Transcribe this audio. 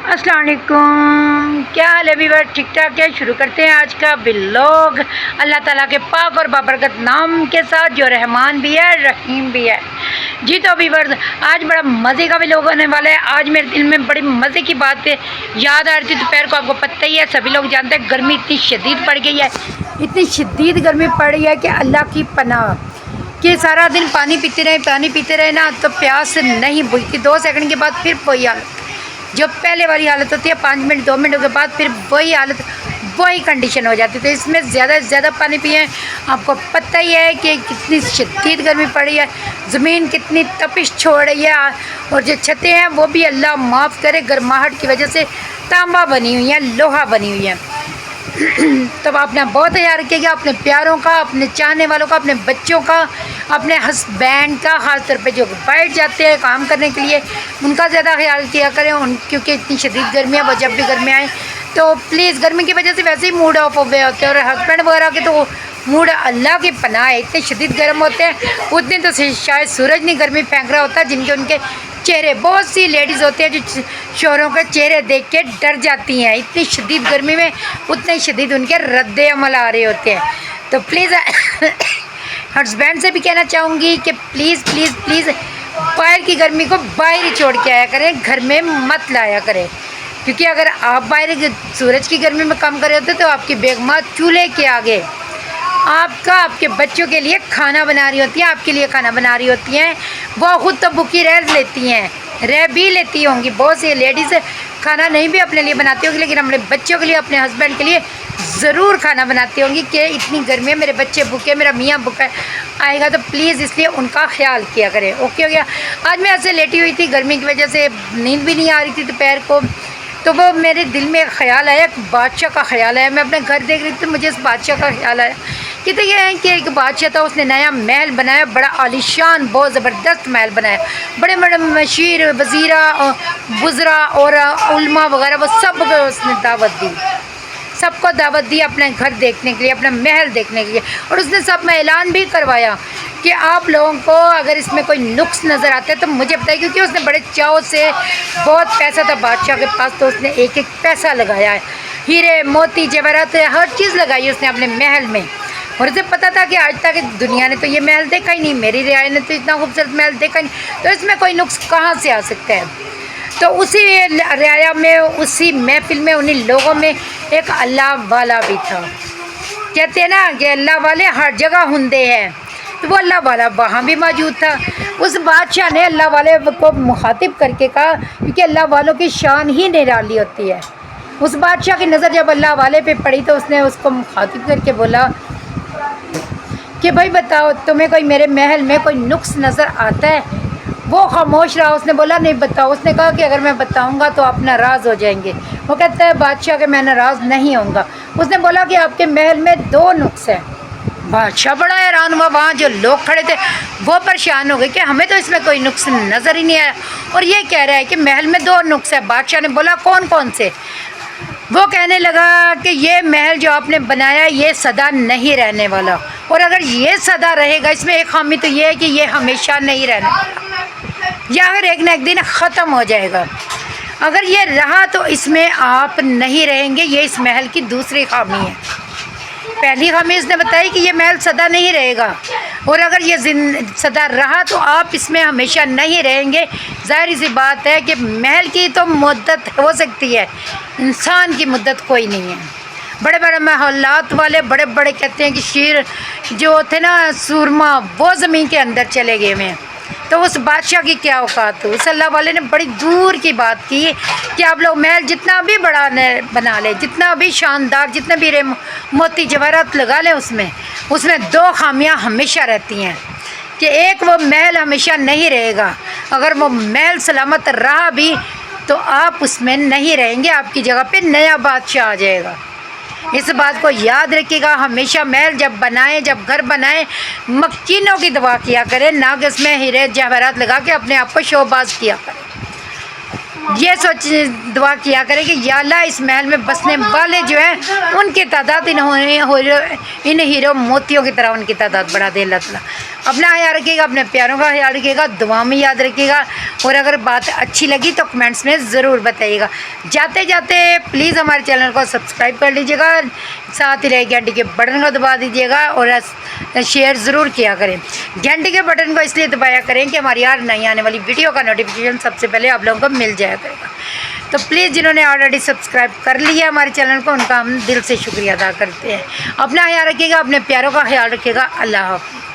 अस्सलाम वालेकुम, क्या हाल है व्यूअर? ठीक ठाक है। शुरू करते हैं आज का व्लॉग अल्लाह ताला के पाक और बाबरकत नाम के साथ, जो रहमान भी है रहीम भी है। जी तो व्यूअर्स, आज बड़ा मज़े का व्लॉग होने वाला है। आज मेरे दिल में बड़ी मज़े की बात याद आ रही थी दोपहर को। आपको पता ही है, सभी लोग जानते हैं गर्मी इतनी शदीद पड़ गई है, इतनी शदीद गर्मी पड़ रही है कि अल्लाह की पनाह कि सारा दिन पानी पीते रहे ना तो प्यास नहीं बुझती। 2 सेकंड के बाद फिर वही हालत, जो पहले वाली हालत होती है 5 मिनट 2 मिनटों के बाद फिर वही हालत, वही कंडीशन हो जाती है। तो इसमें ज़्यादा से ज़्यादा पानी पिए। आपको पता ही है कि कितनी शदीद गर्मी पड़ी है, ज़मीन कितनी तपिश छोड़ रही है, और जो छतें हैं वो भी अल्लाह माफ़ करे गर्माहट की वजह से तांबा बनी हुई हैं, लोहा बनी हुई हैं। तब आपने बहुत ख्याल रखिएगा अपने प्यारों का, अपने चाहने वालों का, अपने बच्चों का, अपने हस्बैंड का, ख़ास तौर पे जो बैठ जाते हैं काम करने के लिए, उनका ज़्यादा ख्याल किया करें क्योंकि इतनी शदीद गर्मी है। वो जब भी गर्मी आए तो प्लीज़, गर्मी की वजह से वैसे ही मूड ऑफ हो गए होते हैं, और हस्बैंड वगैरह के तो मूड अल्लाह की पनाह है, इतने शदीद गर्म होते हैं। उस दिन तो शायद सूरज नहीं गर्मी फेंक रहा होता, जिनके उनके चेहरे, बहुत सी लेडीज़ होती हैं जो शोहरों के चेहरे देख के डर जाती हैं। इतनी शदीद गर्मी में उतने शदीद उनके रद्द अमल आ रहे होते हैं। तो प्लीज़ हस्बैंड से भी कहना चाहूँगी कि प्लीज़ प्लीज़ प्लीज़ बाहर की गर्मी को बाहर ही छोड़ के आया करें, घर में मत लाया करें। क्योंकि अगर आप बाहर सूरज की गर्मी में काम कर रहे होते तो आपकी बेगमाँ चूल्हे के आगे आपके बच्चों के लिए खाना बना रही होती हैं, आपके लिए खाना बना रही होती हैं। वो खुद तो भूखी रह भी लेती होंगी। बहुत सी लेडीज़ खाना नहीं भी अपने लिए बनाती होंगी, लेकिन अपने बच्चों के लिए, अपने हस्बैंड के लिए ज़रूर खाना बनाती होंगी कि इतनी गर्मी है, मेरे बच्चे भूखे, मेरा मियाँ भूखा आएगा। तो प्लीज़ इसलिए उनका ख्याल किया करें। ओके हो गया। आज मैं ऐसे लेटी हुई थी, गर्मी की वजह से नींद भी नहीं आ रही थी दोपहर को, तो वो मेरे दिल में ख्याल आया, एक बादशाह का ख्याल आया। मैं अपने घर देख रही थी तो मुझे इस बादशाह का ख्याल आया कि तो ये है कि एक बादशाह था, उसने नया महल बनाया, बड़ा आलीशान, बहुत ज़बरदस्त महल बनाया। बड़े बड़े मशीर वज़ीरा, बुज़रा और उल्मा वगैरह वो सब को उसने दावत दी, सबको दावत दी अपने घर देखने के लिए, अपना महल देखने के लिए। और उसने सब में ऐलान भी करवाया कि आप लोगों को अगर इसमें कोई नुक्स नज़र आते हैं तो मुझे बताइए। क्योंकि उसने बड़े चाव से, बहुत पैसा था बादशाह के पास, तो उसने एक एक पैसा लगाया है, हीरे मोती जवाहरात हर चीज़ लगाई उसने अपने महल में। और उसे पता था कि आज तक दुनिया ने तो ये महल देखा ही नहीं, मेरी रियाया ने तो इतना खूबसूरत महल देखा नहीं, तो इसमें कोई नुक्स कहाँ से आ सकता है। तो उसी रियाया में, उसी महफिल में, उन्हीं लोगों में एक अल्लाह वाला भी था। कहते हैं ना कि अल्लाह वाले हर जगह होंगे हैं, तो वो अल्लाह वाला वहाँ भी मौजूद था। उस बादशाह ने अल्लाह वाले को मुखातिब करके कहा, क्योंकि अल्लाह वालों की शान ही निराली होती है। उस बादशाह की नज़र जब अल्लाह वाले पे पड़ी तो उसने उसको मुखातिब करके बोला कि भाई बताओ, तुम्हें कोई मेरे महल में कोई नुक्स नज़र आता है? वो खामोश रहा। उसने बोला नहीं बताओ। उसने कहा कि अगर मैं बताऊंगा तो आप नाराज़ हो जाएंगे। वो कहता है बादशाह के मैं नाराज़ नहीं होऊंगा। उसने बोला कि आपके महल में 2 नुक्स हैं। बादशाह बड़ा हैरान हुआ, वहाँ जो लोग खड़े थे वो परेशान हो गए कि हमें तो इसमें कोई नुक्स नज़र ही नहीं आया, और ये कह रहा है कि महल में 2 नुक्स है। बादशाह ने बोला कौन कौन से? वो कहने लगा कि ये महल जो आपने बनाया ये सदा नहीं रहने वाला, और अगर ये सदा रहेगा, इसमें एक खामी तो ये है कि ये हमेशा नहीं रहने वाला, या अगर एक न एक दिन ख़त्म हो जाएगा। अगर ये रहा तो इसमें आप नहीं रहेंगे, ये इस महल की दूसरी खामी है। पहली खामी इसने बताई कि ये महल सदा नहीं रहेगा, और अगर ये सदा रहा तो आप इसमें हमेशा नहीं रहेंगे। ज़ाहिर सी बात है कि महल की तो मुद्दत हो सकती है, इंसान की मुद्दत कोई नहीं है। बड़े बड़े महलात वाले, बड़े बड़े कहते हैं कि शेर जो थे ना, सूरमा, वो ज़मीन के अंदर चले गए हैं। तो उस बादशाह की क्या औकात हो। उस अल्लाह वाले ने बड़ी दूर की बात की कि आप लोग महल जितना भी बड़ा बना लें, जितना भी शानदार, जितने भी मोती जवाहरात लगा लें, उसमें 2 खामियां हमेशा रहती हैं। कि एक, वो महल हमेशा नहीं रहेगा। अगर वो महल सलामत रहा भी तो आप उसमें नहीं रहेंगे, आपकी जगह पे नया बादशाह आ जाएगा। इस बात को याद रखिएगा हमेशा। महल जब बनाएं, जब घर बनाएं, मक्खिनों की दुआ किया करें, ना कि इसमें हीरे जवाहरात लगा के अपने आप को शोबाज किया करें। ये सोच दुआ किया करें कि या अल्लाह इस महल में बसने वाले जो हैं उनकी तादाद इन हीरो मोतियों की तरह उनकी तादाद बढ़ा दे अल्लाह ताला। اپنا خیال رکھیے گا، اپنے پیاروں کا خیال رکھیے گا، دعا میں یاد رکھیے گا، اور اگر بات اچھی لگی تو کمنٹس میں ضرور بتائیے گا۔ جاتے جاتے پلیز ہمارے چینل کو سبسکرائب کر لیجیے گا، ساتھ ہی رہے گھنٹی کے بٹن کو دبا دیجیے گا، اور شیئر ضرور کیا کریں۔ گھنٹی کے بٹن کو اس لیے دبایا کریں کہ ہماری ہر نئی آنے والی ویڈیو کا نوٹیفیکیشن سب سے پہلے آپ لوگوں کو مل جایا کرے گا۔ تو پلیز جنہوں نے آلریڈی سبسکرائب کر لیا ہمارے چینل کو، ان کا ہم دل سے شکریہ ادا کرتے ہیں۔ اپنا خیال رکھیے گا، اپنے پیاروں کا خیال رکھیے گا۔ اللہ حافظ۔